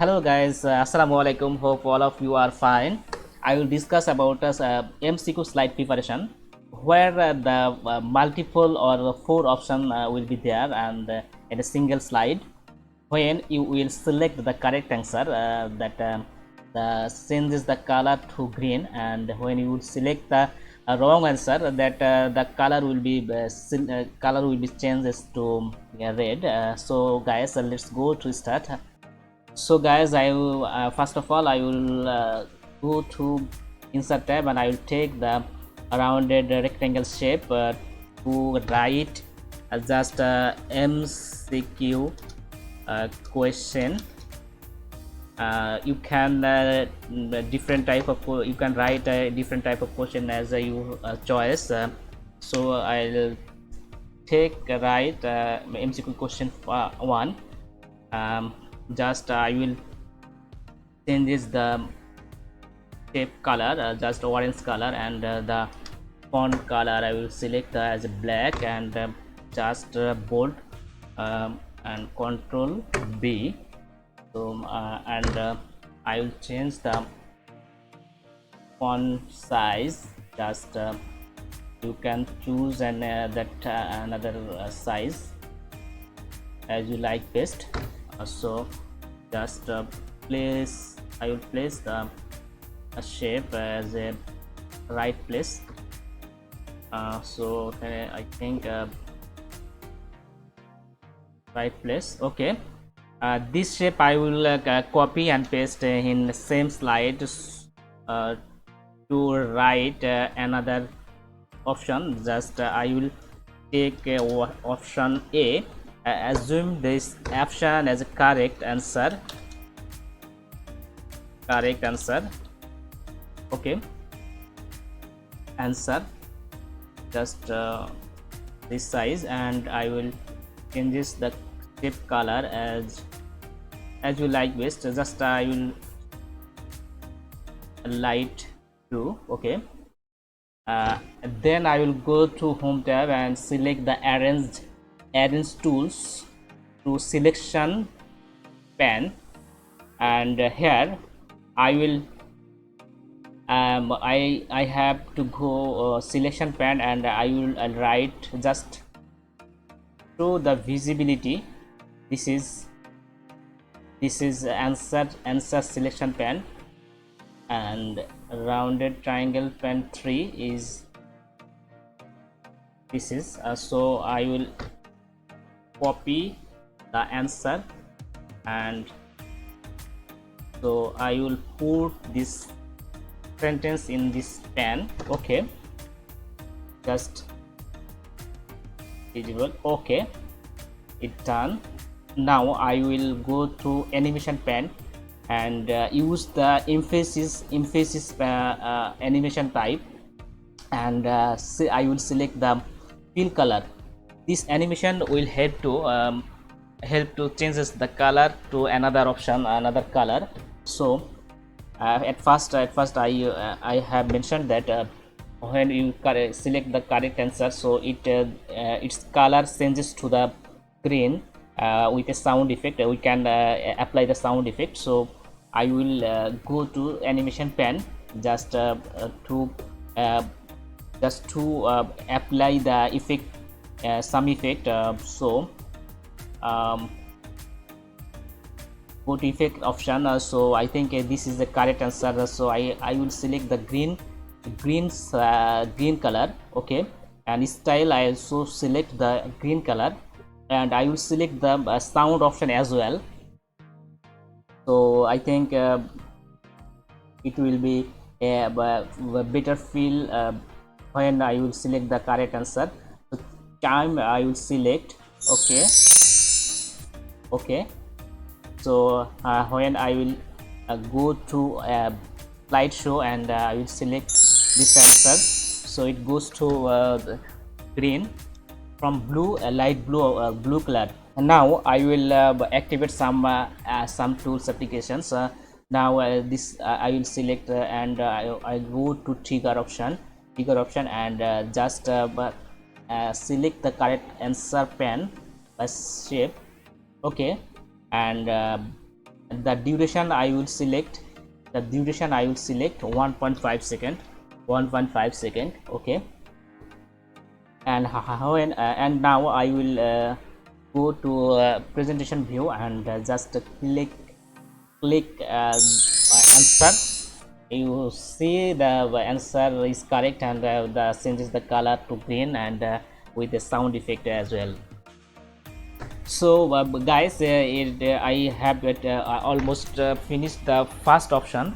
Hello guys, Assalamu alaikum. Hope all of you are fine. I will discuss about MCQ slide preparation, where the multiple or four option will be there and in a single slide. When you will select the correct answer, the changes the color to green, and when you will select the wrong answer, that the color will be changes to red. So guys, let's go to start. So guys, I will first of all I will go to insert tab, and I will take the rounded rectangle shape to write just MCQ question. You can different type of you can write a different type of question as you choice. So I'll take write MCQ question 1. Just I will changes the shape color, just orange color, and the font color I will select as black, and just bold, and control B. So and I will change the font size. Just you can choose another size as you like best. So just place I will place the shape as a right place. So I think right place. Okay, this shape I will copy and paste in the same slide to write another option. Just I will take option A. Assume this option as a correct answer. Okay, answer just this size, and I will changes the shape color as you like best. Just I will light blue. Okay, then I will go to home tab and select the arrange tools to selection pane, and here I will I have to go selection pane, and I will write just show the visibility. This is answer selection pane, and rounded triangle pane 3 is this is so I will copy the answer, and so I will put this sentence in this pen. Okay, just visible. Okay, it done. Now I will go to animation pen and use the emphasis animation type, and I will select the fill color. This animation will help to changes the color to another option, another color. So at first I have mentioned that when you select the correct answer, so its color changes to the green with a sound effect. We can apply the sound effect. So I will go to animation pen just to apply the effect, some effect. So go to effect option. So I think this is the correct answer. So I will select the green color. Okay, and style I also select the green color, and I will select the sound option as well. So I think it will be a better feel when I will select the correct answer. So time I will select. Okay, so when I will go to slideshow, and I will select this answer, so it goes to the green from blue, light blue color. And now I will activate some tools applications. Now this I will select and I go to trigger option, and just select the correct answer pen by shape. Okay, and The duration I will select 1.5 second. Okay. And and now I will go to presentation view and just click answer. You see the answer is correct, and the changes the color to green, and with the sound effect as well. So guys, I have almost finished the first option.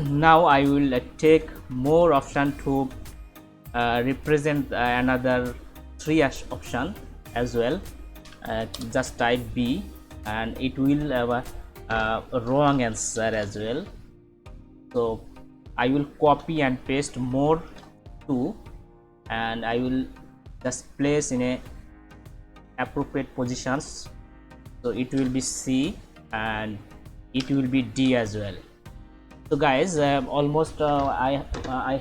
Now I will take more option to represent another three option as well. Just type B and it will have a wrong answer as well. So I will copy and paste more two, and I will just place in a appropriate positions. So it will be C and it will be D as well. So guys, almost I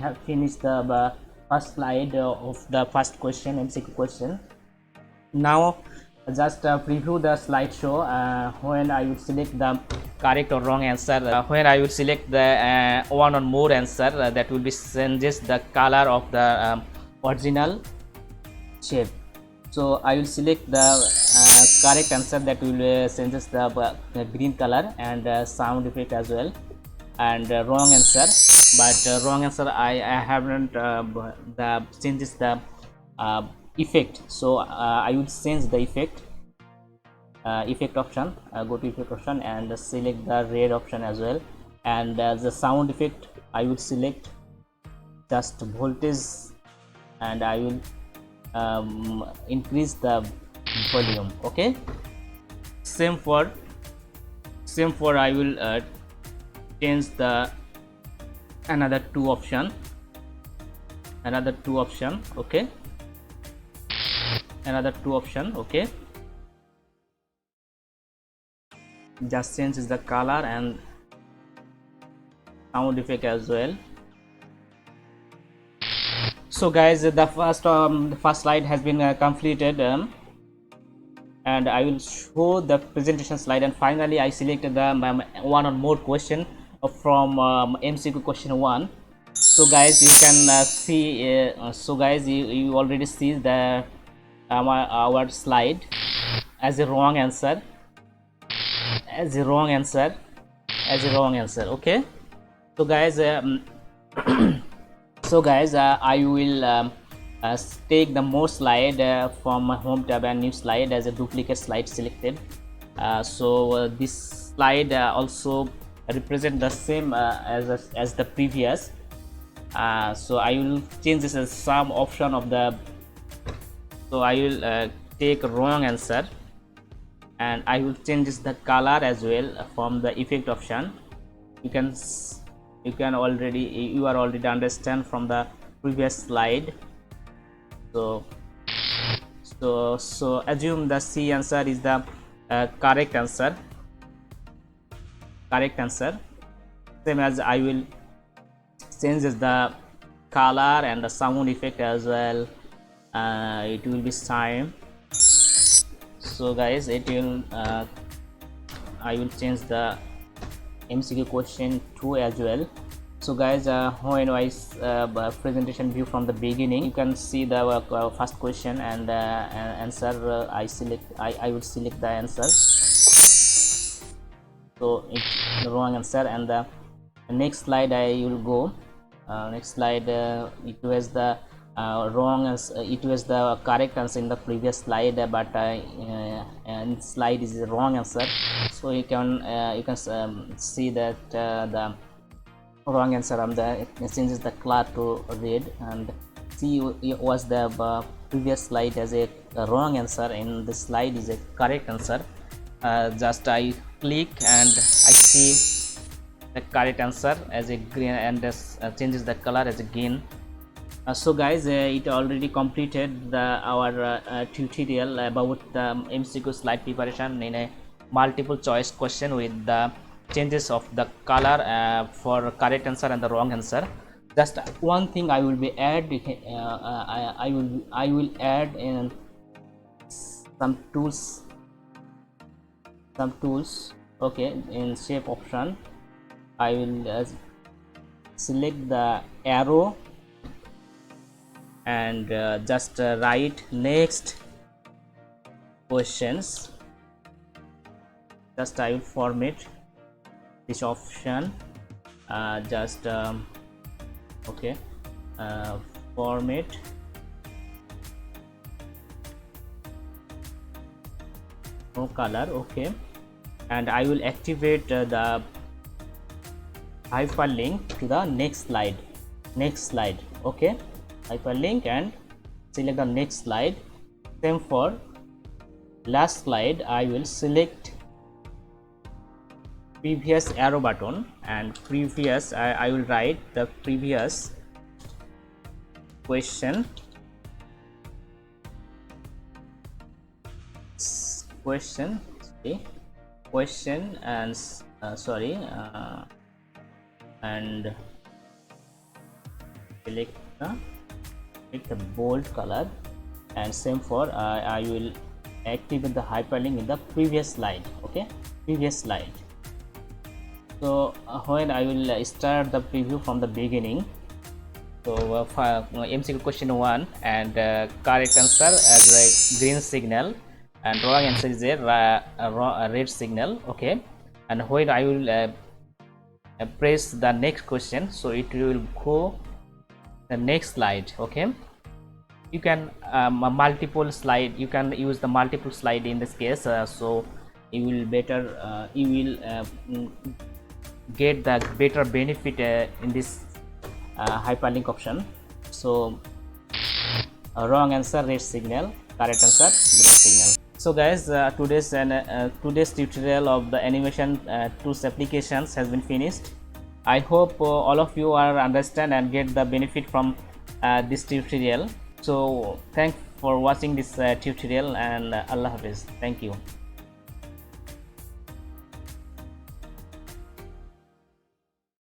have finished the first slide of the first question, MCQ question. Now just preview the slideshow when I will select the correct or wrong answer. When I will select the one or more answer, that will be changes the color of the original shape. So I will select the correct answer, that will changes the green color and sound effect as well, and wrong answer. But wrong answer I haven't the changes the effect. So I will change the effect option. Go to effect option and select the red option as well, and the sound effect I will select just voltage, and I will increase the volume. Okay, same for I will change the another two option. Okay, another two option. Okay, just changes the color and sound effect as well. So guys, the first slide has been completed, and I will show the presentation slide, and finally I selected the one or more question from MCQ question 1. So guys, you can see so guys, you already see the our slide as a wrong answer, okay. So guys, I will take the more slide from my home tab and new slide as a duplicate slide selected. So this slide also represent the same as the previous. So I will change this as some option of the. So I will take wrong answer, and I will change the color as well from the effect option. You are already understand from the previous slide. So assume the C answer is the correct answer. Same as I will change the color and the sound effect as well. It will be same. So guys, it will I will change the MCQ question 2 as well. So guys, when I presentation view from the beginning, you can see the first question and answer. I will select the answer. So it's the wrong answer, and the next slide I will go. Next slide, it was the wrong answer. It was the correct answer in the previous slide, but and slide is the wrong answer. So you can see that the wrong answer on the changes the color to red, and C was the previous slide as a wrong answer, in the slide is a correct answer. Just I click and I see the correct answer as a green, and changes the color as a green. So guys, it already completed our tutorial about the MCQ slide preparation in a multiple choice question with the changes of the color for correct answer and the wrong answer. Just one thing I will be add. I will add in some tools Okay, in shape option I will select the arrow and just write next questions. Just I will format this option, just okay, format no color. Okay, and I will activate the hyperlink to the next slide. Okay, hyperlink and select the next slide. Same for last slide, I will select previous arrow button and previous I will write the previous question and sorry, and select the bold color, and same for I will activate the hyperlink in the previous slide. Okay, previous slide. So when I will start the preview from the beginning. So MCQ question 1 and correct answer as a green signal and wrong answer is a red signal. Okay, and when I will press the next question, so it will go the next slide. Okay, you can multiple slide, you can use the multiple slide in this case, so you will better you will get the better benefit in this hyperlink option. So wrong answer red signal, correct answer green signal. So guys, today's tutorial of the animation tools applications has been finished. I hope all of you are understand and get the benefit from this tutorial. So thanks for watching this tutorial, and Allah Hafiz. Thank you.